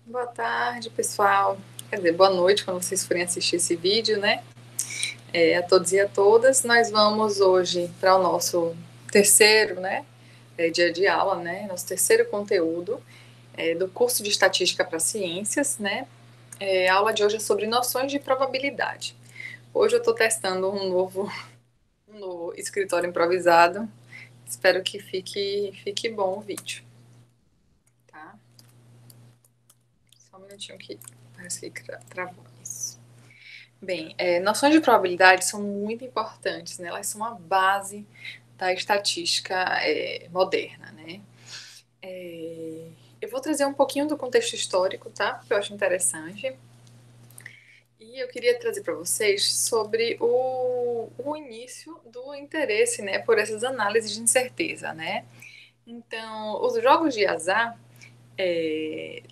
Boa tarde, pessoal. Quer dizer, boa noite quando vocês forem assistir esse vídeo, né? A todos e a todas. Nós vamos hoje para o nosso terceiro, né? Dia de aula, né? Nosso terceiro conteúdo do curso de Estatística para Ciências, né? A aula de hoje é sobre noções de probabilidade. Hoje eu estou testando um novo escritório improvisado. Espero que fique bom o vídeo, tá? Só um minutinho que parece que travou isso. Bem, noções de probabilidade são muito importantes, né? Elas são a base da estatística moderna, né? Eu vou trazer um pouquinho do contexto histórico, tá? Porque eu acho interessante. E eu queria trazer para vocês sobre o início do interesse, né, por essas análises de incerteza, né? Então, os jogos de azar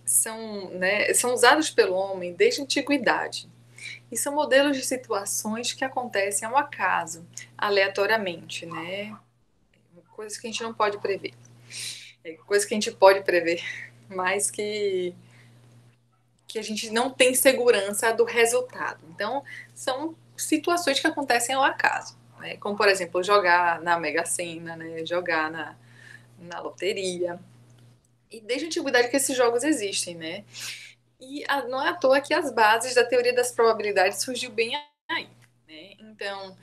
são usados pelo homem desde a antiguidade. E são modelos de situações que acontecem ao acaso, aleatoriamente, né? Coisas que a gente não pode prever. Coisas que a gente pode prever, mas que a gente não tem segurança do resultado. Então, são situações que acontecem ao acaso. Né? Como, por exemplo, jogar na Mega Sena, né? Jogar na loteria. E desde a antiguidade que esses jogos existem, né? E não é à toa que as bases da teoria das probabilidades surgiu bem aí. Né? Então,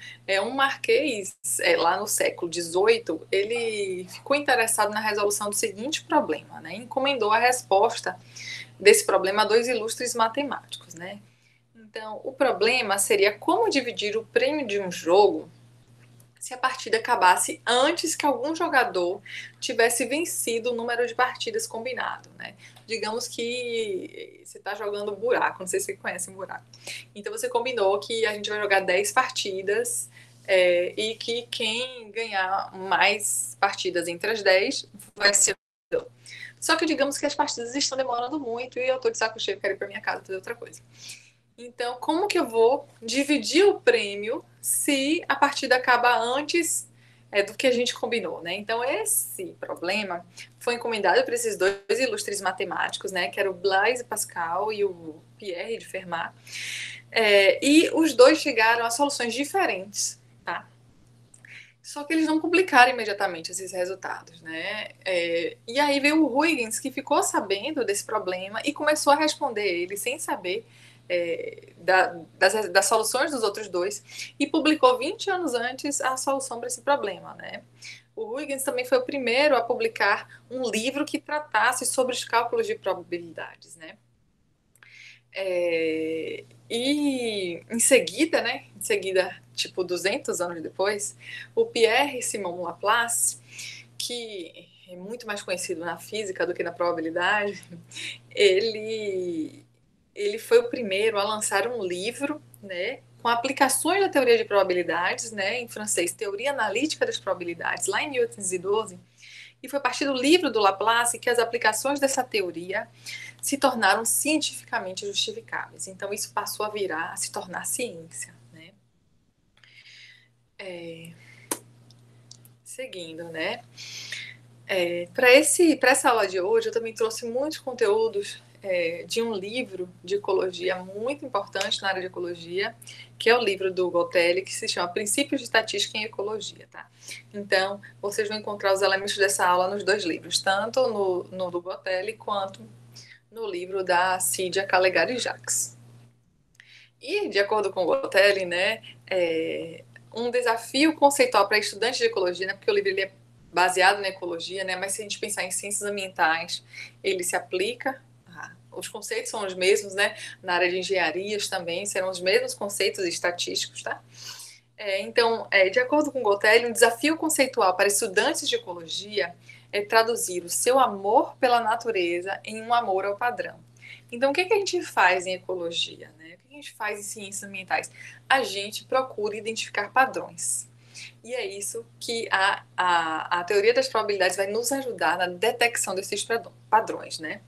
um marquês, lá no século XVIII, ele ficou interessado na resolução do seguinte problema, né? Encomendou a resposta desse problema a dois ilustres matemáticos. Né? Então, o problema seria como dividir o prêmio de um jogo se a partida acabasse antes que algum jogador tivesse vencido o número de partidas combinado, né? Digamos que você está jogando buraco, não sei se você conhece um buraco. Então você combinou que a gente vai jogar 10 partidas e que quem ganhar mais partidas entre as 10 vai ser o vencedor. Só que digamos que as partidas estão demorando muito e eu estou de saco cheio, quero ir para minha casa fazer outra coisa. Então, como que eu vou dividir o prêmio se a partida acaba antes do que a gente combinou, né? Então, esse problema foi encomendado para esses dois ilustres matemáticos, né? Que eram o Blaise Pascal e o Pierre de Fermat. E os dois chegaram a soluções diferentes, tá? Só que eles não publicaram imediatamente esses resultados, né? E aí veio o Huygens, que ficou sabendo desse problema e começou a responder ele sem saber das soluções dos outros dois e publicou 20 anos antes a solução para esse problema, né? O Huygens também foi o primeiro a publicar um livro que tratasse sobre os cálculos de probabilidades, né? E em seguida, né? Em seguida, tipo 200 anos depois, o Pierre Simon Laplace, que é muito mais conhecido na física do que na probabilidade, ele ele foi o primeiro a lançar um livro, né, com aplicações da teoria de probabilidades, né, em francês, Teoria Analítica das Probabilidades, lá em 1812, e foi a partir do livro do Laplace que as aplicações dessa teoria se tornaram cientificamente justificáveis. Então isso passou a se tornar ciência, né? Seguindo, né? Para essa aula de hoje, eu também trouxe muitos conteúdos de um livro de ecologia muito importante na área de ecologia, que é o livro do Gotelli, que se chama Princípios de Estatística em Ecologia. Tá? Então, vocês vão encontrar os elementos dessa aula nos dois livros, tanto no do Gotelli quanto no livro da Cídia Calegari Jacques. E, de acordo com o Gotelli, né, um desafio conceitual para estudantes de ecologia, né, porque o livro ele é baseado na ecologia, né, mas se a gente pensar em ciências ambientais, ele se aplica, os conceitos são os mesmos, né, na área de engenharias também serão os mesmos conceitos estatísticos, tá? Então, de acordo com Gotelli, um desafio conceitual para estudantes de ecologia é traduzir o seu amor pela natureza em um amor ao padrão. Então, o que a gente faz em ecologia? Né? O que a gente faz em ciências ambientais? A gente procura identificar padrões. E é isso que a teoria das probabilidades vai nos ajudar na detecção desses padrões. Né?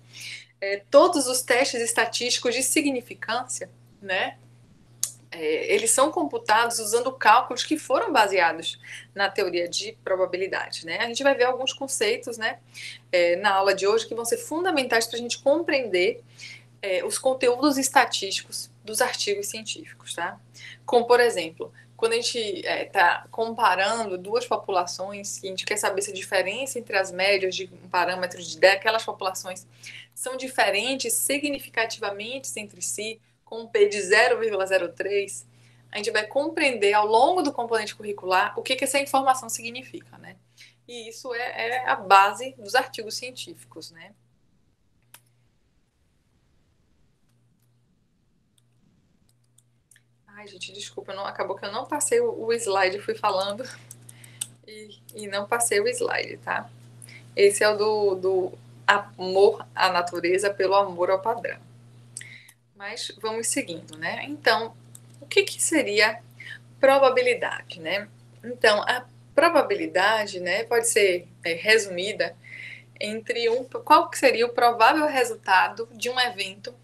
Todos os testes estatísticos de significância, né? eles são computados usando cálculos que foram baseados na teoria de probabilidade, né? A gente vai ver alguns conceitos, né, na aula de hoje que vão ser fundamentais para a gente compreender os conteúdos estatísticos dos artigos científicos, tá? Como, por exemplo, quando a gente está comparando duas populações, e a gente quer saber se a diferença entre as médias de um parâmetro daquelas populações são diferentes significativamente entre si, com um P de 0,03, a gente vai compreender ao longo do componente curricular o que essa informação significa, né? E isso é a base dos artigos científicos, né? Ai, gente, desculpa, acabou que eu não passei o slide, fui falando e não passei o slide, tá? Esse é o do amor à natureza pelo amor ao padrão. Mas vamos seguindo, né? Então, o que seria probabilidade, né? Então, a probabilidade, né, pode ser resumida entre qual que seria o provável resultado de um evento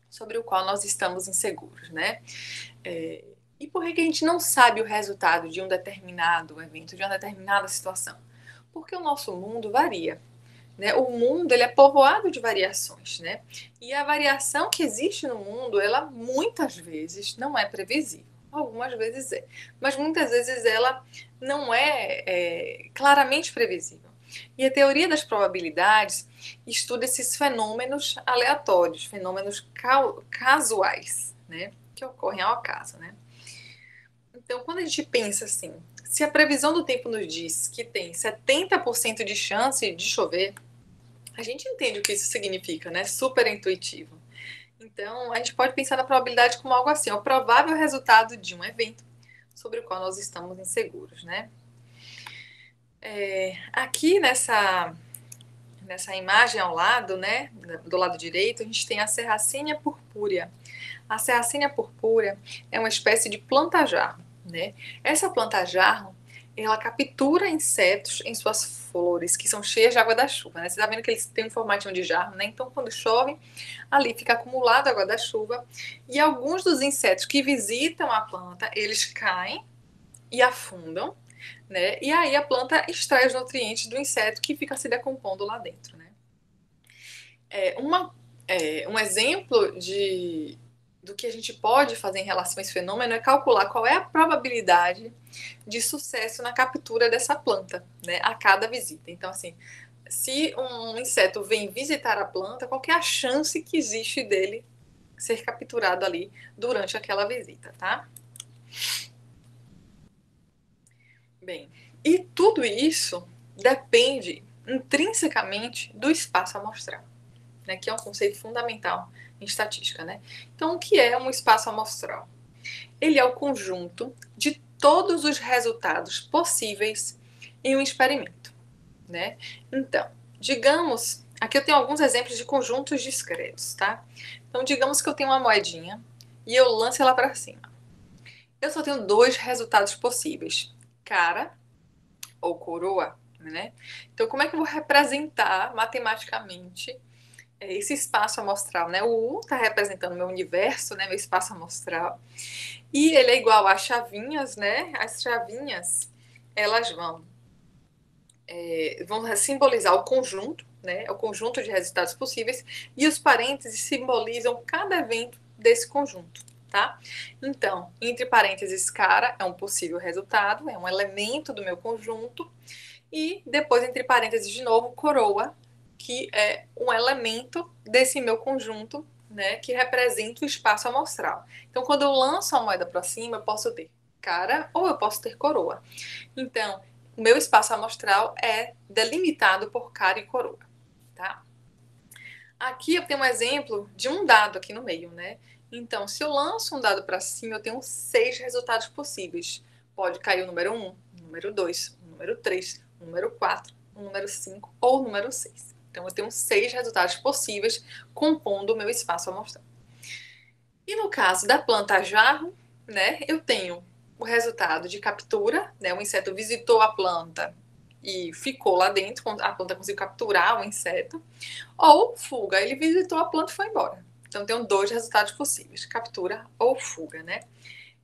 sobre o qual nós estamos inseguros, né? E por que a gente não sabe o resultado de um determinado evento, de uma determinada situação? Porque o nosso mundo varia, né? O mundo ele é povoado de variações, né? E a variação que existe no mundo, ela muitas vezes não é previsível. Algumas vezes é, mas muitas vezes ela não é claramente previsível. E a teoria das probabilidades estuda esses fenômenos aleatórios, fenômenos casuais, né? Que ocorrem ao acaso, né? Então, quando a gente pensa assim, se a previsão do tempo nos diz que tem 70% de chance de chover, a gente entende o que isso significa, né? Super intuitivo. Então, a gente pode pensar na probabilidade como algo assim, o provável resultado de um evento sobre o qual nós estamos inseguros, né? Aqui nessa imagem ao lado, né, do lado direito, a gente tem a Serracenia purpúrea. A Serracenia purpúrea é uma espécie de planta-jarro, né? Essa planta-jarro, ela captura insetos em suas flores, que são cheias de água da chuva, né? Você está vendo que eles têm um formatinho de jarro, né? Então, quando chove, ali fica acumulado a água da chuva e alguns dos insetos que visitam a planta, eles caem e afundam, né? E aí a planta extrai os nutrientes do inseto que fica se decompondo lá dentro, né? Um exemplo do que a gente pode fazer em relação a esse fenômeno é calcular qual é a probabilidade de sucesso na captura dessa planta, né, a cada visita. Então, assim, se um inseto vem visitar a planta, qual é a chance que existe dele ser capturado ali durante aquela visita, tá? Bem, e tudo isso depende intrinsecamente do espaço amostral, né, que é um conceito fundamental em estatística, né? Então, o que é um espaço amostral? Ele é o conjunto de todos os resultados possíveis em um experimento, né? Então, digamos, aqui eu tenho alguns exemplos de conjuntos discretos, tá? Então, digamos que eu tenho uma moedinha e eu lanço ela para cima. Eu só tenho dois resultados possíveis, cara ou coroa, né? Então, como é que eu vou representar matematicamente esse espaço amostral, né? O U está representando meu universo, né? Meu espaço amostral. E ele é igual a chavinhas, né? As chavinhas, elas vão simbolizar o conjunto, né? O conjunto de resultados possíveis. E os parênteses simbolizam cada evento desse conjunto, tá? Então, entre parênteses, cara é um possível resultado, é um elemento do meu conjunto. E depois, entre parênteses, de novo, coroa, que é um elemento desse meu conjunto, né, que representa o espaço amostral. Então, quando eu lanço a moeda para cima, eu posso ter cara ou eu posso ter coroa. Então, o meu espaço amostral é delimitado por cara e coroa, tá? Aqui eu tenho um exemplo de um dado aqui no meio, né? Então, se eu lanço um dado para cima, eu tenho 6 resultados possíveis. Pode cair o número 1, o número 2, o número 3, o número 4, o número 5 ou o número 6. Então, eu tenho 6 resultados possíveis compondo o meu espaço amostral. E no caso da planta jarro, né, eu tenho o resultado de captura, né, o inseto visitou a planta e ficou lá dentro, a planta conseguiu capturar o inseto, ou fuga, ele visitou a planta e foi embora. Então, tenho 2 resultados possíveis, captura ou fuga, né?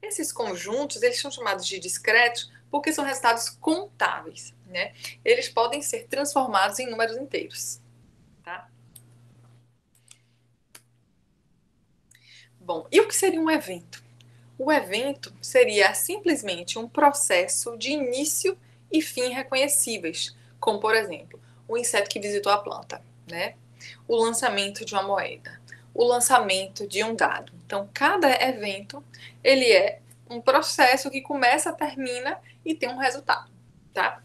Esses conjuntos, eles são chamados de discretos porque são resultados contáveis, né? Eles podem ser transformados em números inteiros, tá? Bom, e o que seria um evento? O evento seria simplesmente um processo de início e fim reconhecíveis, como, por exemplo, o inseto que visitou a planta, né? O lançamento de uma moeda, o lançamento de um dado. Então, cada evento, ele é um processo que começa, termina e tem um resultado, tá?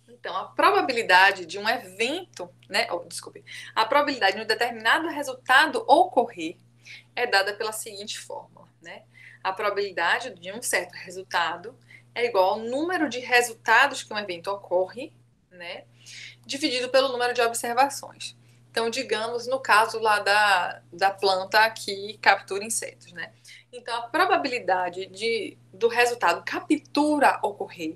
Então, a probabilidade de um evento, né? Desculpe, a probabilidade de um determinado resultado ocorrer é dada pela seguinte fórmula, né? A probabilidade de um certo resultado é igual ao número de resultados que um evento ocorre, né? Dividido pelo número de observações. Então, digamos, no caso lá da planta que captura insetos, né? Então, a probabilidade do resultado captura ocorrer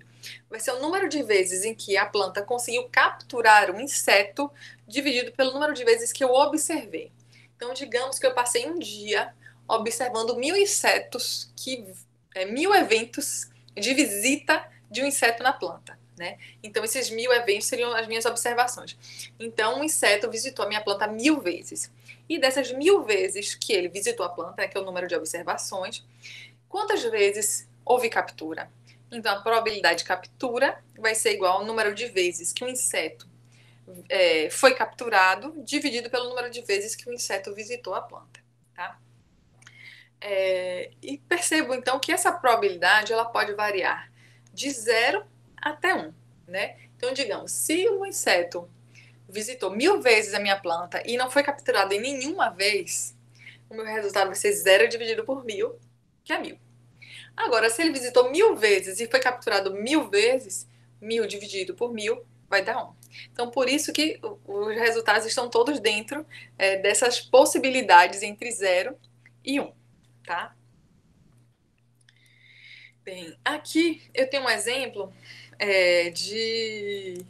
vai ser o número de vezes em que a planta conseguiu capturar um inseto dividido pelo número de vezes que eu observei. Então, digamos que eu passei um dia observando 1.000 insetos, 1.000 eventos de visita de um inseto na planta, né? Então, esses 1.000 eventos seriam as minhas observações. Então, um inseto visitou a minha planta 1.000 vezes. E dessas 1.000 vezes que ele visitou a planta, né, que é o número de observações, quantas vezes houve captura? Então, a probabilidade de captura vai ser igual ao número de vezes que um inseto foi capturado, dividido pelo número de vezes que o inseto visitou a planta, tá? E percebo, então, que essa probabilidade ela pode variar de 0 até 1, né? Então, digamos, se um inseto visitou 1.000 vezes a minha planta e não foi capturado em nenhuma vez, o meu resultado vai ser 0 dividido por 1.000, que é 1.000. Agora, se ele visitou 1.000 vezes e foi capturado 1.000 vezes, 1.000 dividido por 1.000 vai dar 1. Então, por isso que os resultados estão todos dentro dessas possibilidades entre 0 e 1, tá? Bem, aqui eu tenho um exemplo de...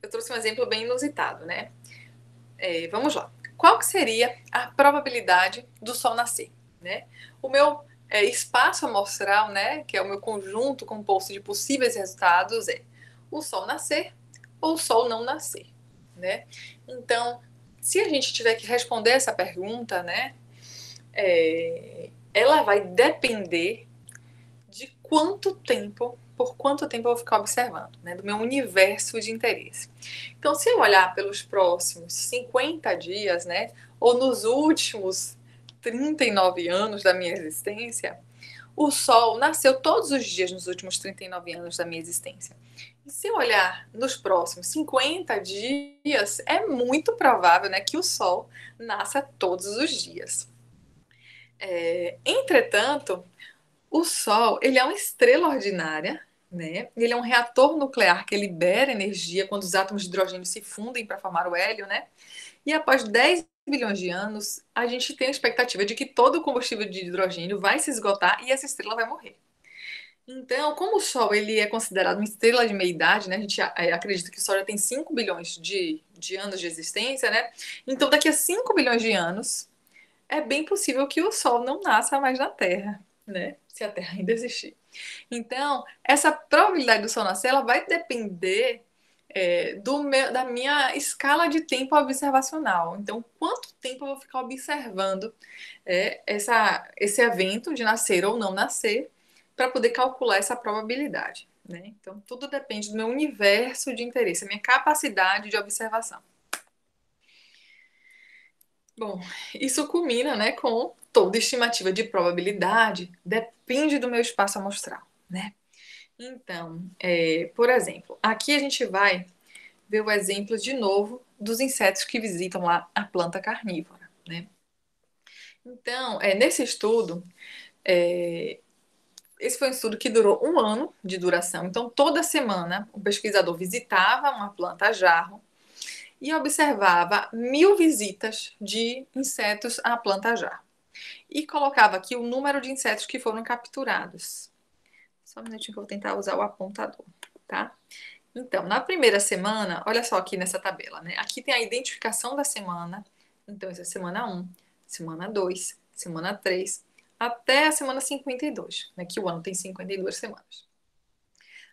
Eu trouxe um exemplo bem inusitado, né? Vamos lá. Qual que seria a probabilidade do Sol nascer, né? O meu espaço amostral, né, que é o meu conjunto composto de possíveis resultados, é o Sol nascer ou o Sol não nascer, né? Então, se a gente tiver que responder essa pergunta, né, ela vai depender de por quanto tempo eu vou ficar observando, né, do meu universo de interesse. Então, se eu olhar pelos próximos 50 dias, né, ou nos últimos 39 anos da minha existência, o Sol nasceu todos os dias nos últimos 39 anos da minha existência. E se eu olhar nos próximos 50 dias, é muito provável, né, que o Sol nasça todos os dias. Entretanto, o Sol, ele é uma estrela ordinária, né? Ele é um reator nuclear que libera energia quando os átomos de hidrogênio se fundem para formar o hélio, né? E após 10 bilhões de anos, a gente tem a expectativa de que todo o combustível de hidrogênio vai se esgotar e essa estrela vai morrer. Então, como o Sol ele é considerado uma estrela de meia-idade, né? A gente acredita que o Sol já tem 5 bilhões de anos de existência, né? Então, daqui a 5 bilhões de anos, é bem possível que o Sol não nasça mais na Terra, né? Se a Terra ainda existir. Então, essa probabilidade do Sol nascer, ela vai depender da minha escala de tempo observacional. Então, quanto tempo eu vou ficar observando esse evento de nascer ou não nascer para poder calcular essa probabilidade, né? Então, tudo depende do meu universo de interesse, a minha capacidade de observação. Bom, isso culmina, né, com toda estimativa de probabilidade depende do meu espaço amostral, né? Então, por exemplo, aqui a gente vai ver o exemplo de novo dos insetos que visitam lá a planta carnívora, né? Então, nesse estudo, esse foi um estudo que durou 1 ano de duração. Então, toda semana o pesquisador visitava uma planta jarro e observava 1.000 visitas de insetos à planta jarro. E colocava aqui o número de insetos que foram capturados. Só um minutinho que eu vou tentar usar o apontador, tá? Então, na primeira semana, olha só aqui nessa tabela, né? Aqui tem a identificação da semana. Então, essa é semana 1, semana 2, semana 3. até a semana 52, né, que o ano tem 52 semanas.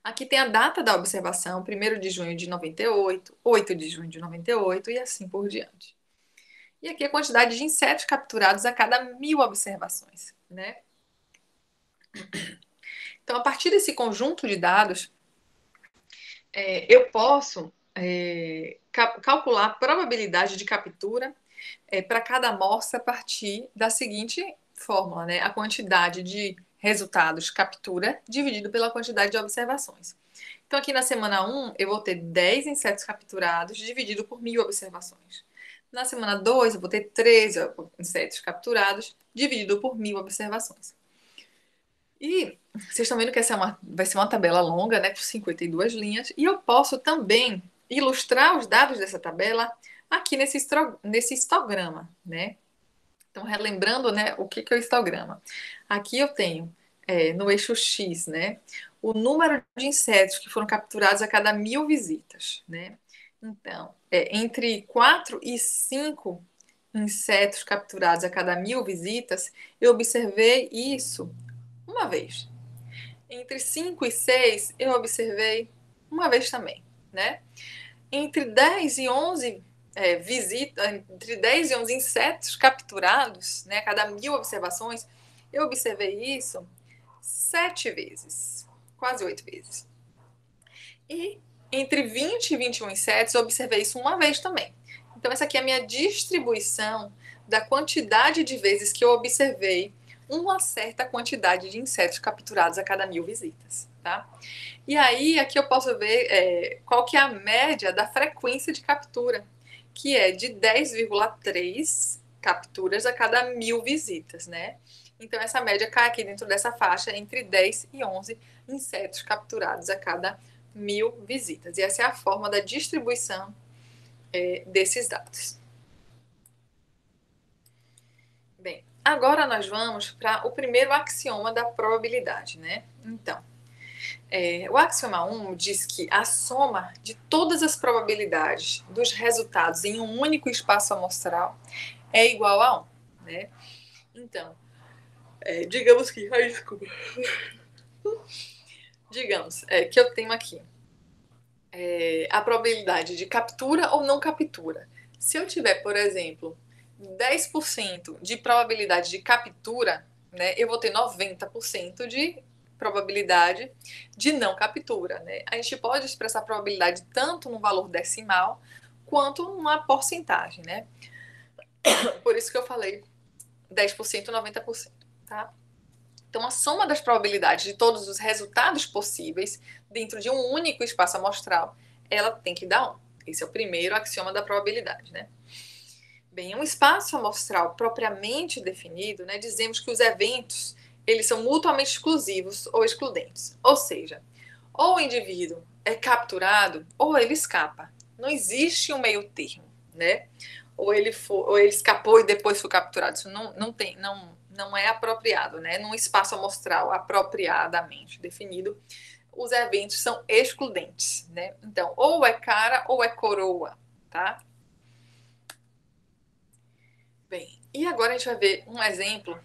Aqui tem a data da observação, 1º de junho de 98, 8 de junho de 98 e assim por diante. E aqui a quantidade de insetos capturados a cada 1000 observações, né? Então, a partir desse conjunto de dados, eu posso calcular a probabilidade de captura para cada amostra a partir da seguinte fórmula, né? A quantidade de resultados captura dividido pela quantidade de observações. Então, aqui na semana 1, eu vou ter 10 insetos capturados dividido por 1000 observações. Na semana 2, eu vou ter 13 insetos capturados dividido por 1000 observações. E vocês estão vendo que essa vai ser uma tabela longa, né, com 52 linhas. E eu posso também ilustrar os dados dessa tabela aqui nesse histograma, né? Então, relembrando, né, o que é o histograma. Aqui eu tenho, no eixo X, né, o número de insetos que foram capturados a cada 1000 visitas, né? Então, entre 4 e 5 insetos capturados a cada 1000 visitas, eu observei isso uma vez. Entre 5 e 6, eu observei uma vez também, né? Entre 10 e 11 entre 10 e 11 insetos capturados, né, a cada 1000 observações, eu observei isso 7 vezes, quase 8 vezes. E entre 20 e 21 insetos, eu observei isso uma vez também. Então, essa aqui é a minha distribuição da quantidade de vezes que eu observei uma certa quantidade de insetos capturados a cada 1000 visitas, tá? E aí, aqui eu posso ver qual que é a média da frequência de captura, que é de 10,3 capturas a cada 1000 visitas, né? Então, essa média cai aqui dentro dessa faixa entre 10 e 11 insetos capturados a cada 1000 visitas. E essa é a forma da distribuição desses dados. Bem, agora nós vamos para o primeiro axioma da probabilidade, né? Então, o axioma 1 diz que a soma de todas as probabilidades dos resultados em um único espaço amostral é igual a 1, né? Então, digamos que... Ai, desculpa. Digamos que eu tenho aqui a probabilidade de captura ou não captura. Se eu tiver, por exemplo, 10% de probabilidade de captura, né, eu vou ter 90% de probabilidade de não captura, né? A gente pode expressar a probabilidade tanto no valor decimal quanto numa porcentagem, né? Por isso que eu falei 10%, 90%, tá? Então, a soma das probabilidades de todos os resultados possíveis dentro de um único espaço amostral, ela tem que dar 1. Esse é o primeiro axioma da probabilidade, né? Bem, um espaço amostral propriamente definido, né, dizemos que os eventos eles são mutuamente exclusivos ou excludentes. Ou seja, ou o indivíduo é capturado ou ele escapa. Não existe um meio termo, né? Ou ele escapou e depois foi capturado. Isso não é apropriado, né? Num espaço amostral apropriadamente definido, os eventos são excludentes, né? Então, ou é cara ou é coroa, tá? Bem, e agora a gente vai ver um exemplo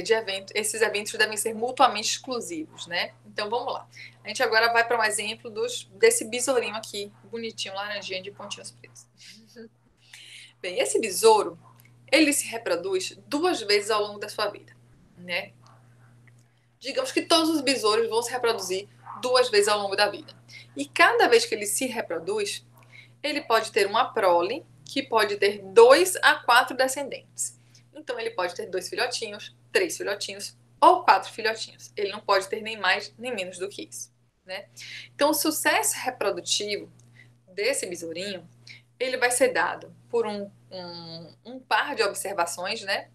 de evento. Esses eventos devem ser mutuamente exclusivos, né? Então vamos lá. A gente agora vai para um exemplo desse besourinho aqui, bonitinho, laranjinha de pontinhos pretos. Bem, esse besouro, ele se reproduz 2 vezes ao longo da sua vida, né? Digamos que todos os besouros vão se reproduzir 2 vezes ao longo da vida. E cada vez que ele se reproduz, ele pode ter uma prole que pode ter 2 a 4 descendentes. Então, ele pode ter 2 filhotinhos, 3 filhotinhos ou 4 filhotinhos. Ele não pode ter nem mais nem menos do que isso, né? Então, o sucesso reprodutivo desse besourinho, ele vai ser dado por um par de observações, né?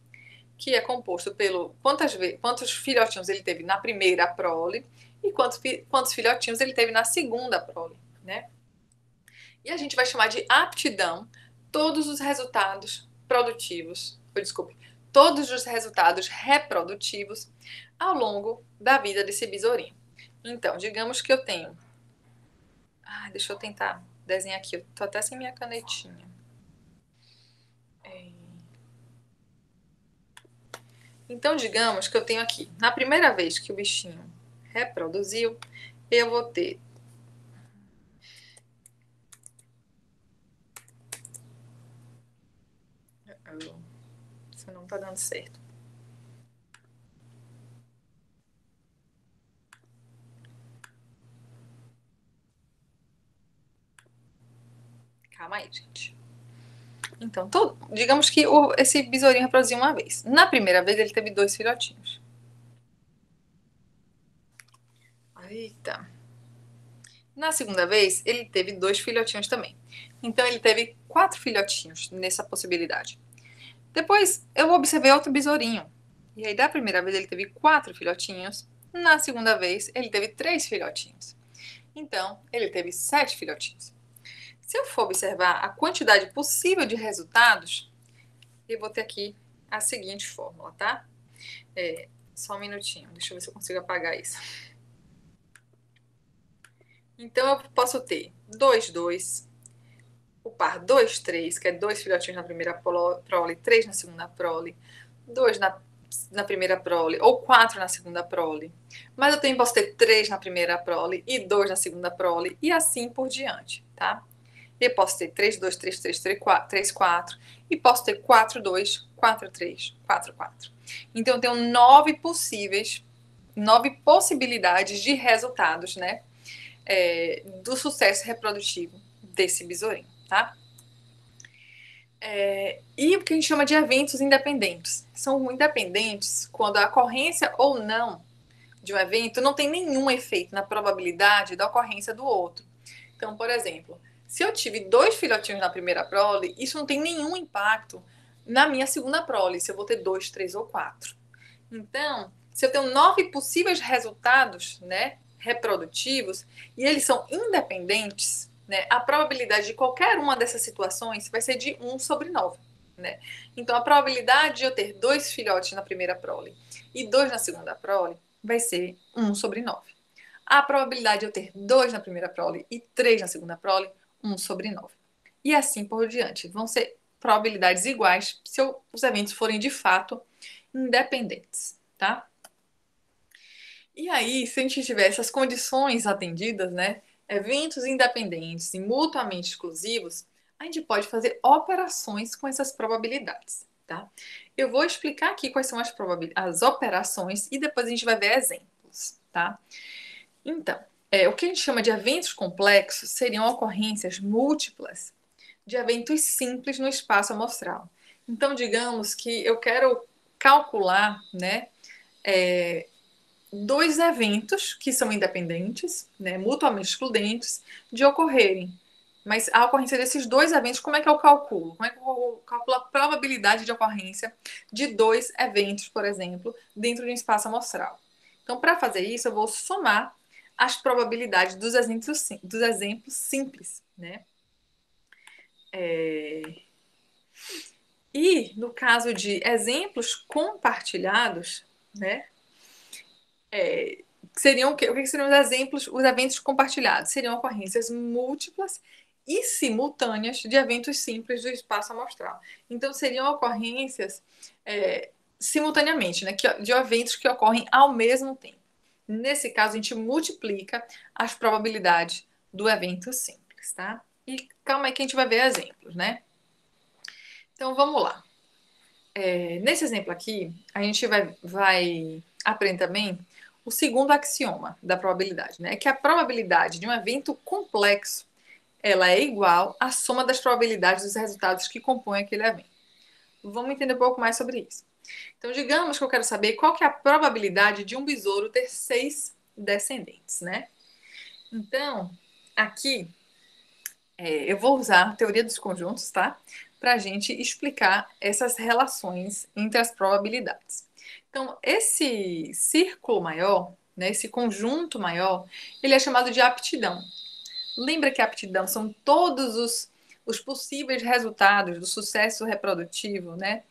Que é composto pelo quantos filhotinhos ele teve na primeira prole e quantos filhotinhos ele teve na segunda prole, né? E a gente vai chamar de aptidão todos os resultados produtivos, todos os resultados reprodutivos ao longo da vida desse besourinho. Então, digamos que eu tenho... deixa eu tentar desenhar aqui. Eu tô até sem minha canetinha. Então, digamos que eu tenho aqui, na primeira vez que o bichinho reproduziu, eu vou ter isso não tá dando certo. Calma aí, gente. Então, digamos que esse besourinho reproduziu uma vez. Na primeira vez, ele teve 2 filhotinhos. Eita. Na segunda vez, ele teve 2 filhotinhos também. Então, ele teve 4 filhotinhos nessa possibilidade. Depois, eu observei outro besourinho. E aí, da primeira vez, ele teve 4 filhotinhos. Na segunda vez, ele teve 3 filhotinhos. Então, ele teve 7 filhotinhos. Se eu for observar a quantidade possível de resultados, eu vou ter aqui a seguinte fórmula, tá? Só um minutinho, deixa eu ver se eu consigo apagar isso. Então, eu posso ter 2, 2, o par 2, 3, que é 2 filhotinhos na primeira prole, 3 na segunda prole, 2 na primeira prole, ou 4 na segunda prole. Mas eu também posso ter 3 na primeira prole e 2 na segunda prole, e assim por diante, tá? Eu posso ter 3, 2, 3, 3, 3, 4, e posso ter 4, 2, 4, 3, 4, 4. Então, eu tenho 9 possibilidades de resultados, né? Do sucesso reprodutivo desse besourinho, tá? E o que a gente chama de eventos independentes. São independentes quando a ocorrência ou não de um evento não tem nenhum efeito na probabilidade da ocorrência do outro. Então, por exemplo, se eu tive 2 filhotinhos na primeira prole, isso não tem nenhum impacto na minha segunda prole, se eu vou ter 2, 3 ou 4. Então, se eu tenho 9 possíveis resultados, né, reprodutivos, e eles são independentes, né, a probabilidade de qualquer uma dessas situações vai ser de 1 sobre 9. Né? Então, a probabilidade de eu ter 2 filhotes na primeira prole e 2 na segunda prole vai ser 1 sobre 9. A probabilidade de eu ter 2 na primeira prole e 3 na segunda prole, 1 sobre 9. E assim por diante. Vão ser probabilidades iguais se os eventos forem de fato independentes, tá? E aí, se a gente tiver essas condições atendidas, né, eventos independentes e mutuamente exclusivos, a gente pode fazer operações com essas probabilidades, tá? Eu vou explicar aqui quais são as operações e depois a gente vai ver exemplos, tá? Então, o que a gente chama de eventos complexos seriam ocorrências múltiplas de eventos simples no espaço amostral. Então, digamos que eu quero calcular, né, 2 eventos que são independentes, né, mutuamente excludentes, de ocorrerem. Mas a ocorrência desses 2 eventos, como é que eu calculo? Como é que eu calculo a probabilidade de ocorrência de 2 eventos, por exemplo, dentro de um espaço amostral? Então, para fazer isso, eu vou somar as probabilidades dos exemplos simples, né? E no caso de exemplos compartilhados, né? O que seriam os exemplos, os eventos compartilhados? Seriam ocorrências múltiplas e simultâneas de eventos simples do espaço amostral. Então, seriam ocorrências simultaneamente, né, de eventos que ocorrem ao mesmo tempo. Nesse caso, a gente multiplica as probabilidades do evento simples, tá? E calma aí que a gente vai ver exemplos, né? Então, vamos lá. Nesse exemplo aqui, a gente vai aprender também o segundo axioma da probabilidade, né? Que a probabilidade de um evento complexo ela é igual à soma das probabilidades dos resultados que compõem aquele evento. Vamos entender um pouco mais sobre isso. Então, digamos que eu quero saber qual que é a probabilidade de um besouro ter 6 descendentes, né? Então, aqui eu vou usar a teoria dos conjuntos, tá? Para a gente explicar essas relações entre as probabilidades. Então, esse círculo maior, né, esse conjunto maior, ele é chamado de aptidão. Lembra que a aptidão são todos os possíveis resultados do sucesso reprodutivo, né?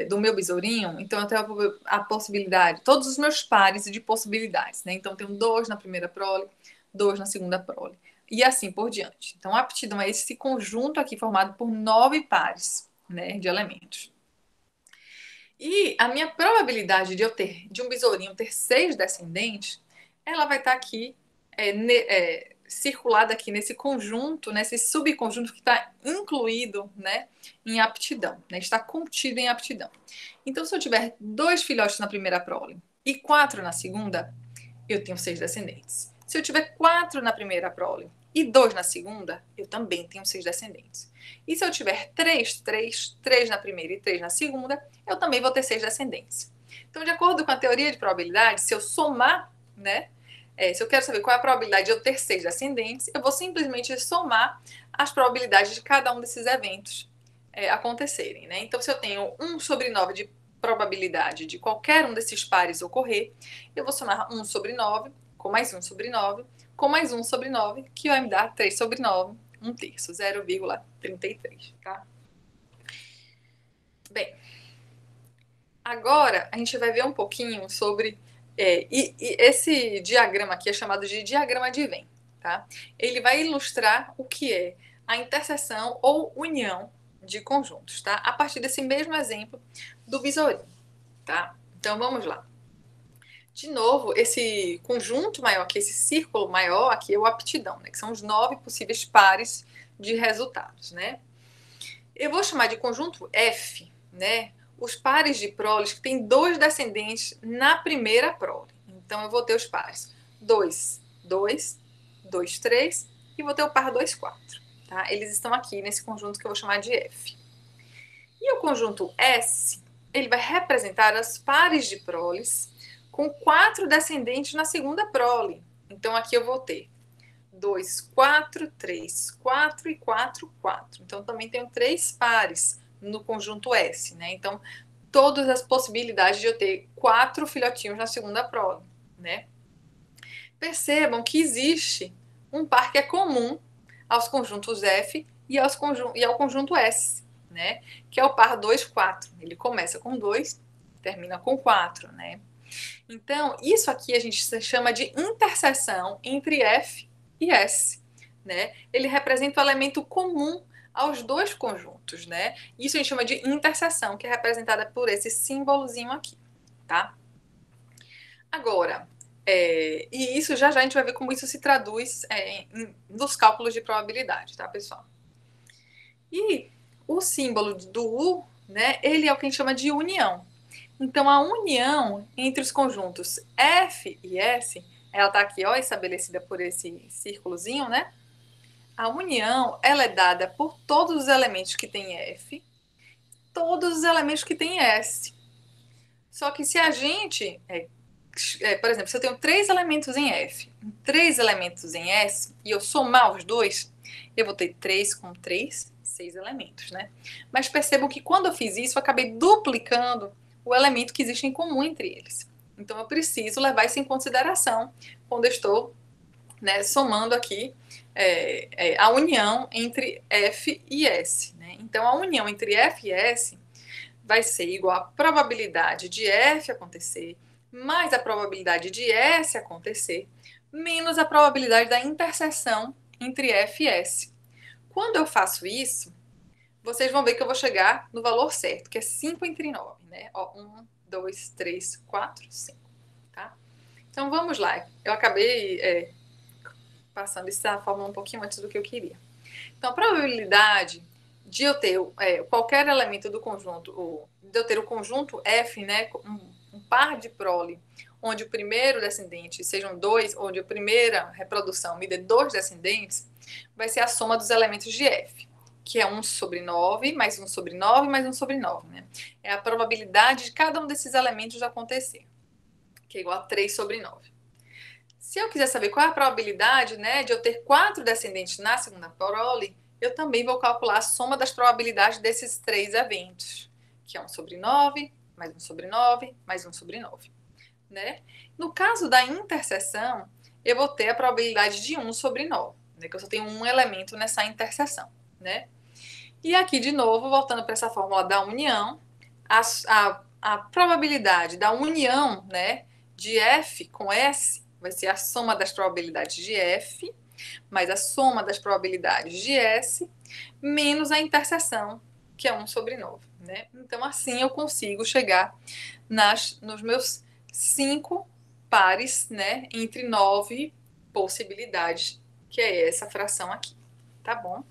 Do meu besourinho, então eu tenho a possibilidade, todos os meus pares de possibilidades, né? Então, eu tenho 2 na primeira prole, 2 na segunda prole, e assim por diante. Então, a aptidão é esse conjunto aqui formado por 9 pares, né, de elementos. E a minha probabilidade de eu ter, de um besourinho ter 6 descendentes, ela vai estar aqui, circulada aqui nesse conjunto, nesse subconjunto que está incluído, né, em aptidão, né, está contido em aptidão. Então, se eu tiver 2 filhotes na primeira prole e 4 na segunda, eu tenho 6 descendentes. Se eu tiver 4 na primeira prole e 2 na segunda, eu também tenho 6 descendentes. E se eu tiver 3 na primeira e 3 na segunda, eu também vou ter 6 descendentes. Então, de acordo com a teoria de probabilidade, se eu somar, né, se eu quero saber qual é a probabilidade de eu ter 6 descendentes, eu vou simplesmente somar as probabilidades de cada um desses eventos acontecerem, né? Então, se eu tenho 1 sobre 9 de probabilidade de qualquer um desses pares ocorrer, eu vou somar 1 sobre 9 com mais 1 sobre 9 com mais 1 sobre 9, que vai me dar 3 sobre 9, 1/3, 0,33, tá? Bem, agora a gente vai ver um pouquinho sobre e esse diagrama aqui é chamado de diagrama de Venn, tá? Ele vai ilustrar o que é a interseção ou união de conjuntos, tá? A partir desse mesmo exemplo do besourinho, tá? Então vamos lá. De novo, esse conjunto maior aqui, esse círculo maior aqui é o aptidão, né? Que são os 9 possíveis pares de resultados, né? Eu vou chamar de conjunto F, né? Os pares de proles que têm 2 descendentes na primeira prole. Então, eu vou ter os pares 2, 2, 2, 3 e vou ter o par 2, 4. Tá? Eles estão aqui nesse conjunto que eu vou chamar de F. E o conjunto S, ele vai representar os pares de proles com 4 descendentes na segunda prole. Então, aqui eu vou ter 2, 4, 3, 4 e 4, 4. Então, também tenho 3 pares no conjunto S, né? Então, todas as possibilidades de eu ter 4 filhotinhos na segunda prole, né? Percebam que existe um par que é comum aos conjuntos F e ao conjunto S, né? Que é o par 2, 4. Ele começa com 2, termina com 4, né? Então, isso aqui a gente chama de interseção entre F e S, né? Ele representa o elemento comum aos dois conjuntos, né? Isso a gente chama de interseção, que é representada por esse símbolozinho aqui, tá? Agora, e isso já a gente vai ver como isso se traduz nos cálculos de probabilidade, tá, pessoal? E o símbolo do U, né, ele é o que a gente chama de união. Então, a união entre os conjuntos F e S, ela está aqui, ó, estabelecida por esse círculozinho, né? A união, ela é dada por todos os elementos que tem F, todos os elementos que tem S. Só que se a gente, por exemplo, se eu tenho 3 elementos em F, 3 elementos em S, e eu somar os dois, eu vou ter 3 com 3, 6 elementos, né? Mas percebam que quando eu fiz isso, eu acabei duplicando o elemento que existe em comum entre eles. Então, eu preciso levar isso em consideração quando eu estou, né, somando aqui a união entre F e S, né? Então, a união entre F e S vai ser igual à probabilidade de F acontecer mais a probabilidade de S acontecer menos a probabilidade da interseção entre F e S. Quando eu faço isso, vocês vão ver que eu vou chegar no valor certo, que é 5 entre 9, né? Ó, 1, 2, 3, 4, 5, tá? Então, vamos lá. Eu acabei passando essa fórmula um pouquinho antes do que eu queria. Então, a probabilidade de eu ter qualquer elemento do conjunto, de eu ter o conjunto F, né, um par de prole, onde o primeiro descendente sejam 2, onde a primeira reprodução me dê 2 descendentes, vai ser a soma dos elementos de F, que é 1 sobre 9, mais 1 sobre 9, mais 1 sobre 9, né? É a probabilidade de cada um desses elementos acontecer, que é igual a 3 sobre 9. Se eu quiser saber qual é a probabilidade, né, de eu ter 4 descendentes na segunda prole, eu também vou calcular a soma das probabilidades desses 3 eventos, que é 1 sobre 9, mais 1 sobre 9, mais 1 sobre 9. Né? No caso da interseção, eu vou ter a probabilidade de 1 sobre 9, né, que eu só tenho um elemento nessa interseção. Né? E aqui, de novo, voltando para essa fórmula da união, a probabilidade da união, né, de F com S vai ser a soma das probabilidades de F mais a soma das probabilidades de S menos a interseção, que é 1 sobre 9, né? Então, assim eu consigo chegar nos meus 5 pares, né, entre 9 possibilidades, que é essa fração aqui, tá bom?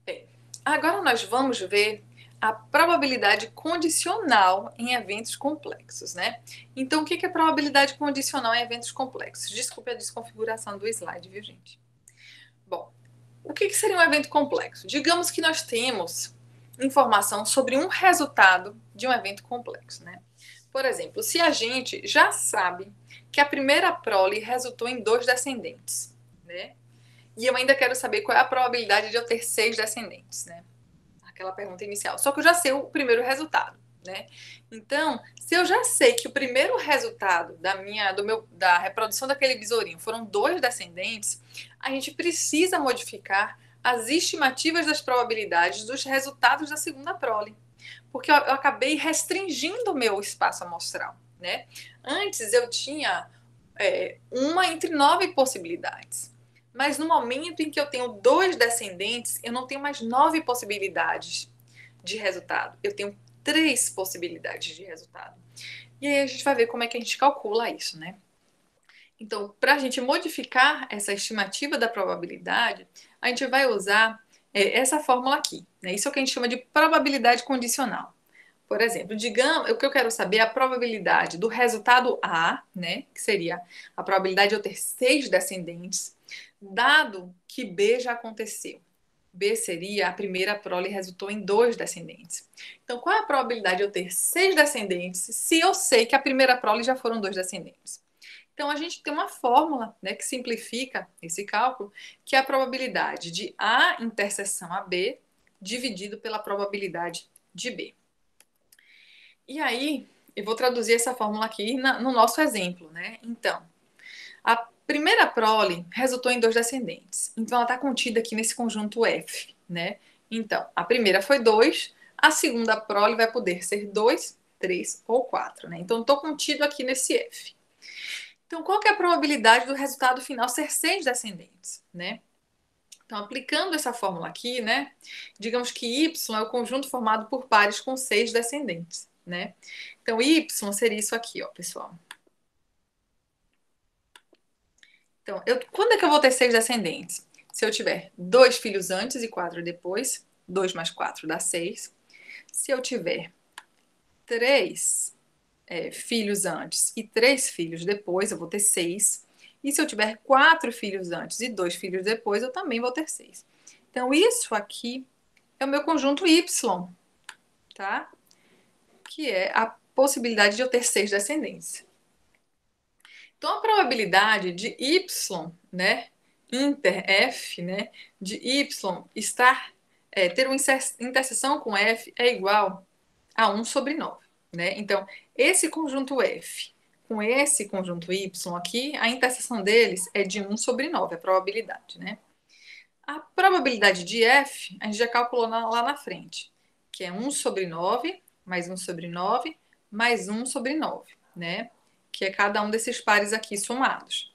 Bem, agora nós vamos ver a probabilidade condicional em eventos complexos, né? Então, o que é probabilidade condicional em eventos complexos? Desculpe a desconfiguração do slide, viu, gente? Bom, o que seria um evento complexo? Digamos que nós temos informação sobre um resultado de um evento complexo, né? Por exemplo, se a gente já sabe que a primeira prole resultou em 2 descendentes, né? E eu ainda quero saber qual é a probabilidade de eu ter 6 descendentes, né? Aquela pergunta inicial. Só que eu já sei o primeiro resultado, né? Então, se eu já sei que o primeiro resultado da reprodução daquele besourinho foram 2 descendentes, a gente precisa modificar as estimativas das probabilidades dos resultados da segunda prole, porque eu acabei restringindo o meu espaço amostral, né? Antes eu tinha uma entre 9 possibilidades. Mas no momento em que eu tenho 2 descendentes, eu não tenho mais 9 possibilidades de resultado. Eu tenho 3 possibilidades de resultado. E aí a gente vai ver como é que a gente calcula isso, né? Então, para a gente modificar essa estimativa da probabilidade, a gente vai usar essa fórmula aqui, né? Isso é o que a gente chama de probabilidade condicional. Por exemplo, digamos, o que eu quero saber é a probabilidade do resultado A, né? Que seria a probabilidade de eu ter 6 descendentes, dado que B já aconteceu. B seria a primeira prole resultou em 2 descendentes. Então, qual é a probabilidade de eu ter 6 descendentes se eu sei que a primeira prole já foram 2 descendentes? Então, a gente tem uma fórmula, né, que simplifica esse cálculo, que é a probabilidade de A interseção a B dividido pela probabilidade de B. E aí, eu vou traduzir essa fórmula aqui no nosso exemplo, né? Então, a primeira prole resultou em 2 descendentes. Então, ela está contida aqui nesse conjunto F, né? Então, a primeira foi 2, a segunda prole vai poder ser 2, 3 ou 4, né? Então, estou contido aqui nesse F. Então, qual que é a probabilidade do resultado final ser 6 descendentes, né? Então, aplicando essa fórmula aqui, né? Digamos que Y é o conjunto formado por pares com 6 descendentes, né? Então, Y seria isso aqui, ó, pessoal. Então, quando é que eu vou ter 6 descendentes? Se eu tiver 2 filhos antes e 4 depois, 2 mais 4 dá 6. Se eu tiver 3 filhos antes e 3 filhos depois, eu vou ter 6. E se eu tiver 4 filhos antes e 2 filhos depois, eu também vou ter 6. Então, isso aqui é o meu conjunto Y, tá? Que é a possibilidade de eu ter 6 descendentes. Então, a probabilidade de Y, né, inter F, né, de Y ter uma interseção com F é igual a 1 sobre 9, né? Então, esse conjunto F com esse conjunto Y aqui, a interseção deles é de 1 sobre 9, a probabilidade, né? A probabilidade de F, a gente já calculou lá na frente, que é 1 sobre 9, mais 1 sobre 9, mais 1 sobre 9, né? Que é cada um desses pares aqui somados.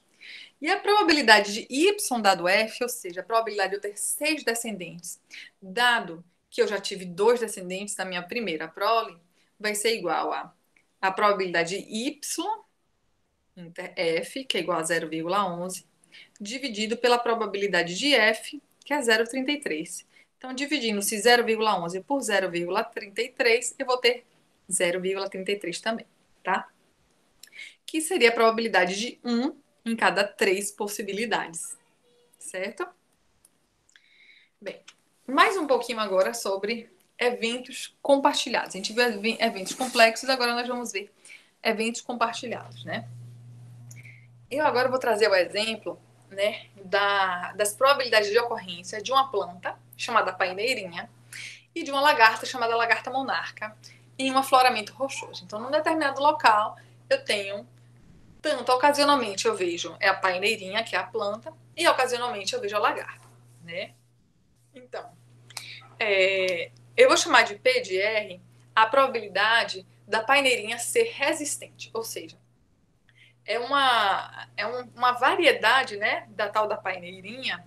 E a probabilidade de Y dado F, ou seja, a probabilidade de eu ter 6 descendentes, dado que eu já tive 2 descendentes na minha primeira prole, vai ser igual a probabilidade de Y inter F, que é igual a 0,11, dividido pela probabilidade de F, que é 0,33. Então, dividindo-se 0,11 por 0,33, eu vou ter 0,33 também, tá? Que seria a probabilidade de 1 em cada 3 possibilidades, certo? Bem, mais um pouquinho agora sobre eventos compartilhados. A gente viu eventos complexos, agora nós vamos ver eventos compartilhados, né? Eu agora vou trazer o exemplo, né, das probabilidades de ocorrência de uma planta chamada paineirinha e de uma lagarta chamada lagarta monarca em um afloramento rochoso. Então, num determinado local, eu tenho tanto, ocasionalmente eu vejo a paineirinha, que é a planta, e ocasionalmente eu vejo a lagarta, né? Então, eu vou chamar de P de R a probabilidade da paineirinha ser resistente, ou seja, é uma variedade, né, da tal da paineirinha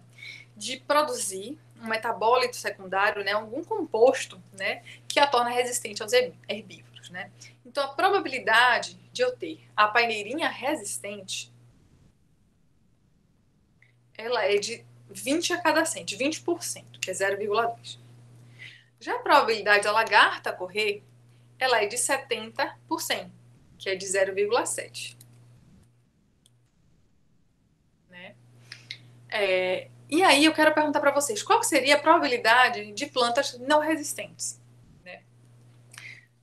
de produzir um metabólito secundário, né, algum composto, né, que a torna resistente aos herbívoros, né? Então, a probabilidade de eu ter a paineirinha resistente, ela é de 20 a cada 100, 20%, que é 0,2. Já a probabilidade da lagarta correr, ela é de 70%, que é de 0,7. Né? E aí eu quero perguntar para vocês, qual seria a probabilidade de plantas não resistentes? Né?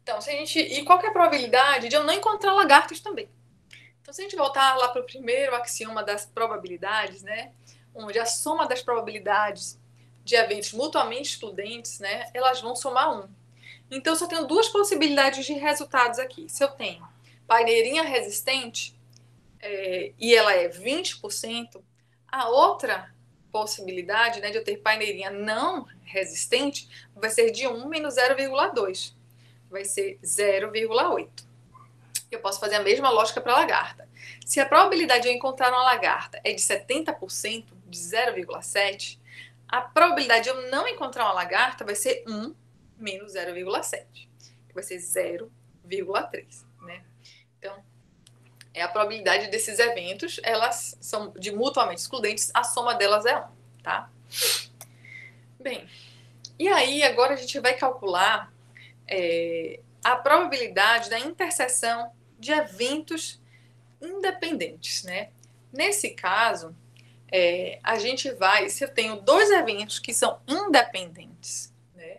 Então, e qual que é a probabilidade de eu não encontrar lagartas também? Então, se a gente voltar lá para o primeiro axioma das probabilidades, né, onde a soma das probabilidades de eventos mutuamente excludentes, né, elas vão somar 1. Então, eu só tenho duas possibilidades de resultados aqui. Se eu tenho paineirinha resistente e ela é 20%, a outra possibilidade, né, de eu ter paineirinha não resistente vai ser de 1 menos 0,2. Vai ser 0,8. Eu posso fazer a mesma lógica para a lagarta. Se a probabilidade de eu encontrar uma lagarta é de 70%, de 0,7, a probabilidade de eu não encontrar uma lagarta vai ser 1 menos 0,7, que vai ser 0,3. Né? Então, a probabilidade desses eventos, elas são de mutuamente excludentes, a soma delas é 1. Tá? Bem, e aí agora a gente vai calcular a probabilidade da interseção de eventos independentes, né? Nesse caso, a gente vai, se eu tenho dois eventos que são independentes, né?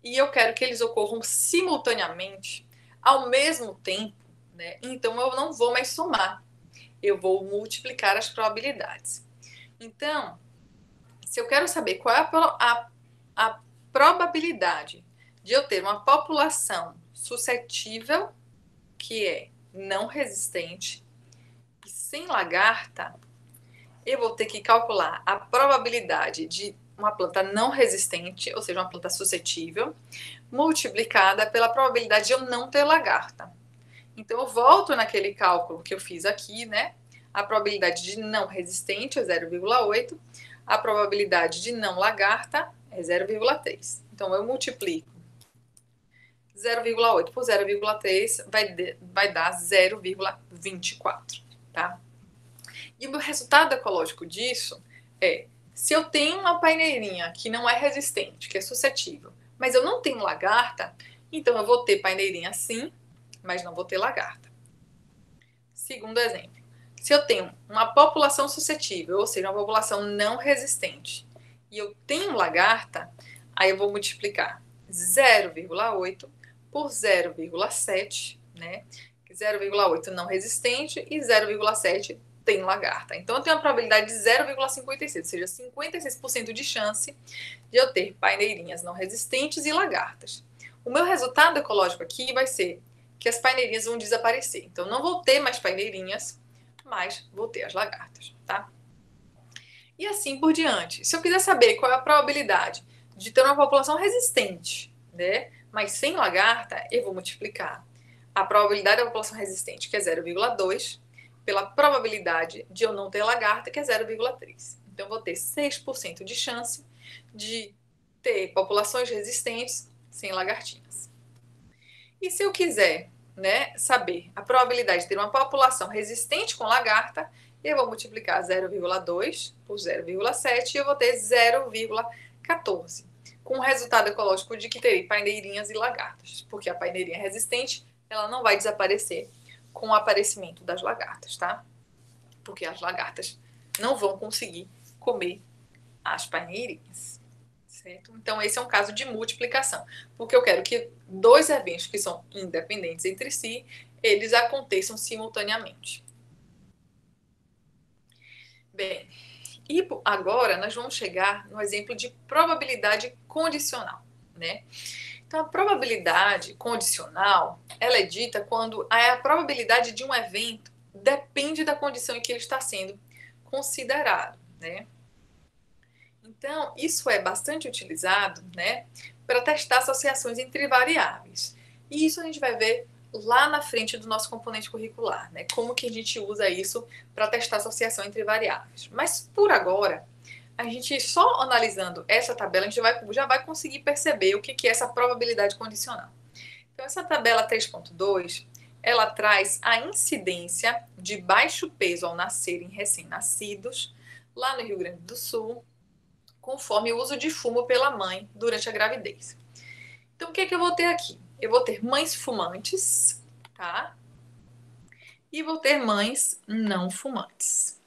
E eu quero que eles ocorram simultaneamente, ao mesmo tempo, né? Então eu não vou mais somar, eu vou multiplicar as probabilidades. Então, se eu quero saber qual é a probabilidade de eu ter uma população suscetível, que é não resistente, e sem lagarta, eu vou ter que calcular a probabilidade de uma planta não resistente, ou seja, uma planta suscetível, multiplicada pela probabilidade de eu não ter lagarta. Então, eu volto naquele cálculo que eu fiz aqui, né? A probabilidade de não resistente é 0,8, a probabilidade de não lagarta é 0,3. Então, eu multiplico 0,8 por 0,3 vai dar 0,24, tá? E o meu resultado ecológico disso é, se eu tenho uma paineirinha que não é resistente, que é suscetível, mas eu não tenho lagarta, então eu vou ter paineirinha sim, mas não vou ter lagarta. Segundo exemplo, se eu tenho uma população suscetível, ou seja, uma população não resistente, e eu tenho lagarta, aí eu vou multiplicar 0,8 por 0,7, né? 0,8 não resistente e 0,7 tem lagarta. Então, eu tenho uma probabilidade de 0,56, ou seja, 56% de chance de eu ter paineirinhas não resistentes e lagartas. O meu resultado ecológico aqui vai ser que as paineirinhas vão desaparecer. Então, não vou ter mais paineirinhas, mas vou ter as lagartas, tá? E assim por diante. Se eu quiser saber qual é a probabilidade de ter uma população resistente, né, mas sem lagarta, eu vou multiplicar a probabilidade da população resistente, que é 0,2, pela probabilidade de eu não ter lagarta, que é 0,3. Então, eu vou ter 6% de chance de ter populações resistentes sem lagartinhas. E se eu quiser, né, saber a probabilidade de ter uma população resistente com lagarta, eu vou multiplicar 0,2 por 0,7 e eu vou ter 0,14, com o resultado ecológico de que terei paineirinhas e lagartas, porque a paineirinha resistente ela não vai desaparecer com o aparecimento das lagartas, tá? Porque as lagartas não vão conseguir comer as paineirinhas, certo? Então, esse é um caso de multiplicação, porque eu quero que dois eventos que são independentes entre si, eles aconteçam simultaneamente. Bem, e agora nós vamos chegar no exemplo de probabilidade condicional, né? Então, a probabilidade condicional, ela é dita quando a probabilidade de um evento depende da condição em que ele está sendo considerado, né? Então, isso é bastante utilizado, né, para testar associações entre variáveis. E isso a gente vai ver lá na frente do nosso componente curricular, né? Como que a gente usa isso para testar associação entre variáveis. Mas, por agora, a gente só analisando essa tabela, a gente já vai conseguir perceber o que é essa probabilidade condicional. Então, essa tabela 3.2, ela traz a incidência de baixo peso ao nascerem recém-nascidos, lá no Rio Grande do Sul, conforme o uso de fumo pela mãe durante a gravidez. Então, o que eu vou ter aqui? Eu vou ter mães fumantes, tá? E vou ter mães não fumantes.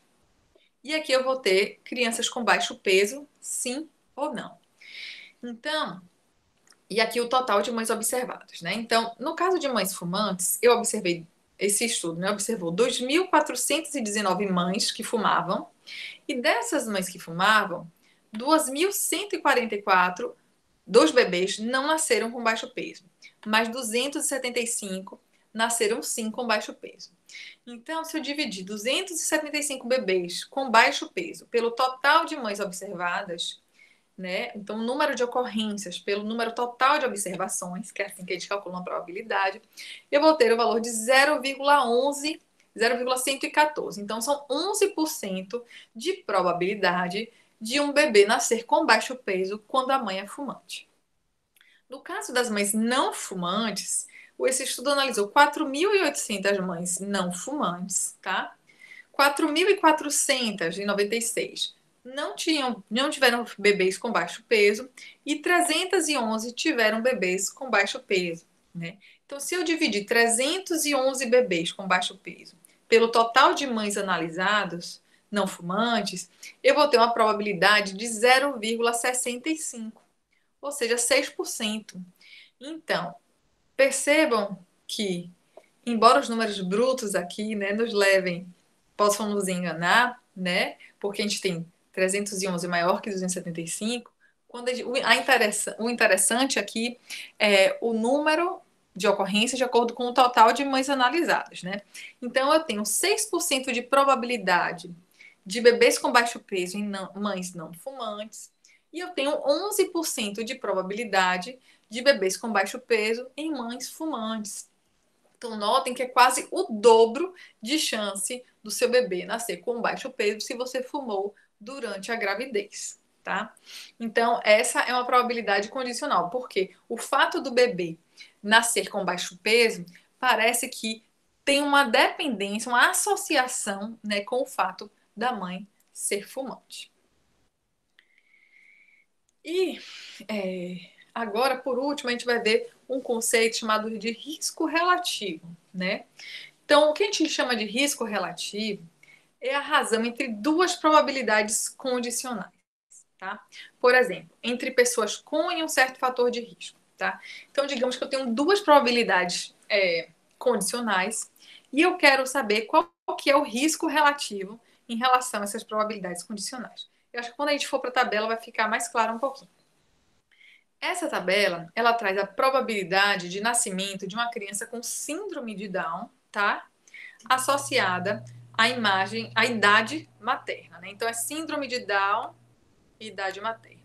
E aqui eu vou ter crianças com baixo peso, sim ou não. Então, e aqui o total de mães observadas, né? Então, no caso de mães fumantes, eu observei esse estudo, né? Observou 2.419 mães que fumavam, e dessas mães que fumavam, 2.144 dos bebês não nasceram com baixo peso, mas 275 nasceram sim com baixo peso. Então, se eu dividir 275 bebês com baixo peso pelo total de mães observadas, né? Então, o número de ocorrências pelo número total de observações, que é assim que a gente calcula uma probabilidade, eu vou ter o valor de 0,11, 0,114. Então, são 11% de probabilidade de um bebê nascer com baixo peso quando a mãe é fumante. No caso das mães não fumantes, esse estudo analisou 4.800 mães não fumantes, tá? 4.496 não tiveram bebês com baixo peso e 311 tiveram bebês com baixo peso, né? Então, se eu dividir 311 bebês com baixo peso pelo total de mães analisadas não fumantes, eu vou ter uma probabilidade de 0,65, ou seja, 6%. Então, percebam que, embora os números brutos aqui, né, possam nos enganar, né, porque a gente tem 311 maior que 275, o interessante aqui é o número de ocorrências de acordo com o total de mães analisadas, né? Então, eu tenho 6% de probabilidade de bebês com baixo peso em mães não fumantes, e eu tenho 11% de probabilidade de bebês com baixo peso em mães fumantes. Então, notem que é quase o dobro de chance do seu bebê nascer com baixo peso se você fumou durante a gravidez, tá? Então, essa é uma probabilidade condicional, porque o fato do bebê nascer com baixo peso parece que tem uma dependência, uma associação, né, com o fato da mãe ser fumante. E agora, por último, a gente vai ver um conceito chamado de risco relativo, né? Então, o que a gente chama de risco relativo é a razão entre duas probabilidades condicionais, tá? Por exemplo, entre pessoas com e um certo fator de risco, tá? Então, digamos que eu tenho duas probabilidades condicionais e eu quero saber qual que é o risco relativo em relação a essas probabilidades condicionais. Eu acho que quando a gente for para a tabela vai ficar mais claro um pouquinho. Essa tabela, ela traz a probabilidade de nascimento de uma criança com síndrome de Down, tá? Associada à idade materna, né? Então, é síndrome de Down e idade materna.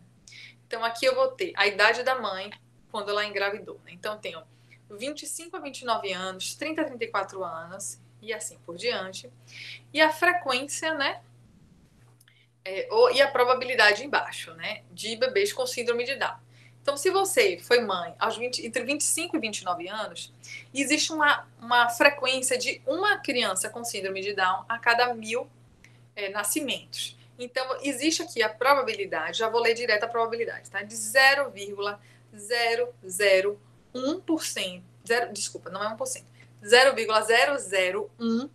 Então, aqui eu vou ter a idade da mãe quando ela engravidou, né? Então, eu tenho 25 a 29 anos, 30 a 34 anos e assim por diante. E a frequência, né? E a probabilidade embaixo, né? De bebês com síndrome de Down. Então, se você foi mãe entre 25 e 29 anos, existe uma frequência de uma criança com síndrome de Down a cada 1.000 nascimentos. Então, existe aqui a probabilidade, já vou ler direto a probabilidade, tá? De 0,001%, desculpa, não é 1%, 0,001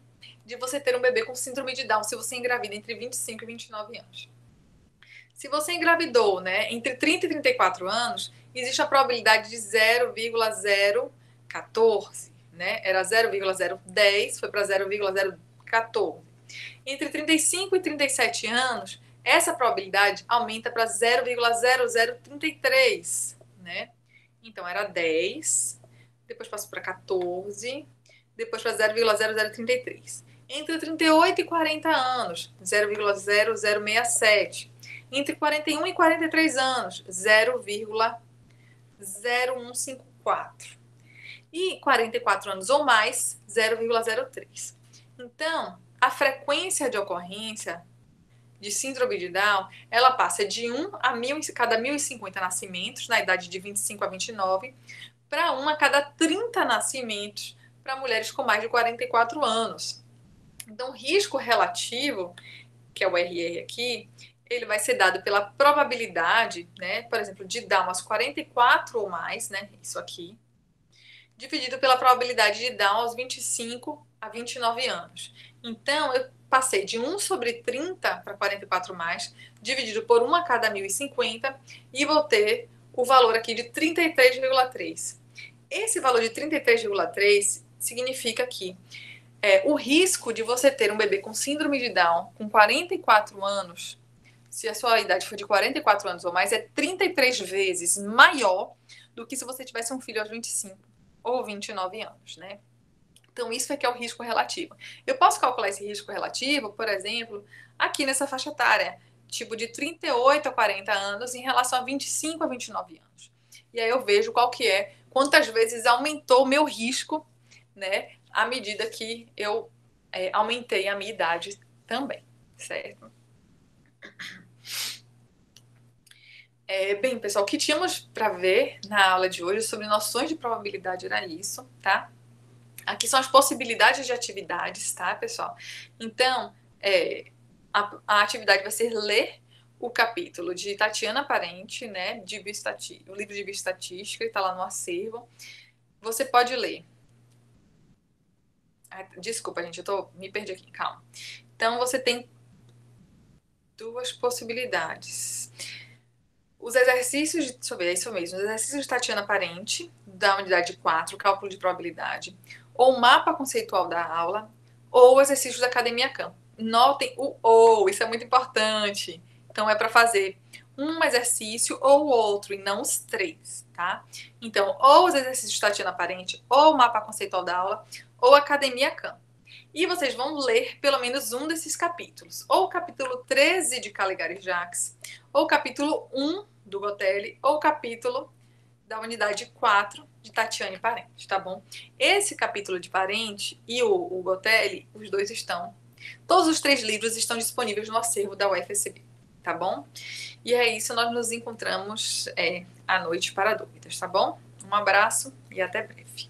de você ter um bebê com síndrome de Down se você engravida entre 25 e 29 anos. Se você engravidou, né, entre 30 e 34 anos, existe a probabilidade de 0,014, né? Era 0,010, foi para 0,014. Entre 35 e 37 anos, essa probabilidade aumenta para 0,0033, né? Então era 10, depois passou para 14, depois para 0,0033. Entre 38 e 40 anos, 0,0067. Entre 41 e 43 anos, 0,0154. E 44 anos ou mais, 0,03. Então, a frequência de ocorrência de síndrome de Down, ela passa de 1 a 1.000, cada 1.050 nascimentos, na idade de 25 a 29, para 1 a cada 30 nascimentos para mulheres com mais de 44 anos. Então, risco relativo, que é o RR aqui, ele vai ser dado pela probabilidade, né, por exemplo, de Down aos 44 ou mais, né, isso aqui, dividido pela probabilidade de Down aos 25 a 29 anos. Então, eu passei de 1 sobre 30 para 44 mais, dividido por 1 a cada 1.050, e vou ter o valor aqui de 33,3. Esse valor de 33,3 significa que o risco de você ter um bebê com síndrome de Down com 44 anos, se a sua idade for de 44 anos ou mais, é 33 vezes maior do que se você tivesse um filho aos 25 ou 29 anos, né? Então, isso é que é o risco relativo. Eu posso calcular esse risco relativo, por exemplo, aqui nessa faixa etária, tipo de 38 a 40 anos em relação a 25 a 29 anos. E aí eu vejo qual que é, quantas vezes aumentou o meu risco, né, à medida que eu aumentei a minha idade também, certo? Bem, pessoal, o que tínhamos para ver na aula de hoje sobre noções de probabilidade era isso, tá? Aqui são as possibilidades de atividades, tá, pessoal? Então, a atividade vai ser ler o capítulo de Tatiana Parente, né, o livro de bioestatística, está lá no acervo. Você pode ler. Desculpa, gente, me perdi aqui, calma. Então, você tem duas possibilidades. Os exercícios, deixa eu ver, é isso mesmo, os exercícios de Tatiana Parente, da unidade 4, cálculo de probabilidade, ou o mapa conceitual da aula, ou o exercício da Academia Campo. Notem o ou, isso é muito importante. Então, é para fazer um exercício ou o outro, e não os três, tá? Então, ou os exercícios de Tatiana Parente, ou o mapa conceitual da aula, ou Academia Campo. E vocês vão ler pelo menos um desses capítulos. Ou o capítulo 13 de Caligari Jacques, ou o capítulo 1 do Gotelli, ou o capítulo da unidade 4 de Tatiane Parente, tá bom? Esse capítulo de Parente e o Gotelli, os dois estão... Todos os 3 livros estão disponíveis no acervo da UFSB, tá bom? E é isso, nós nos encontramos à noite para dúvidas, tá bom? Um abraço e até breve.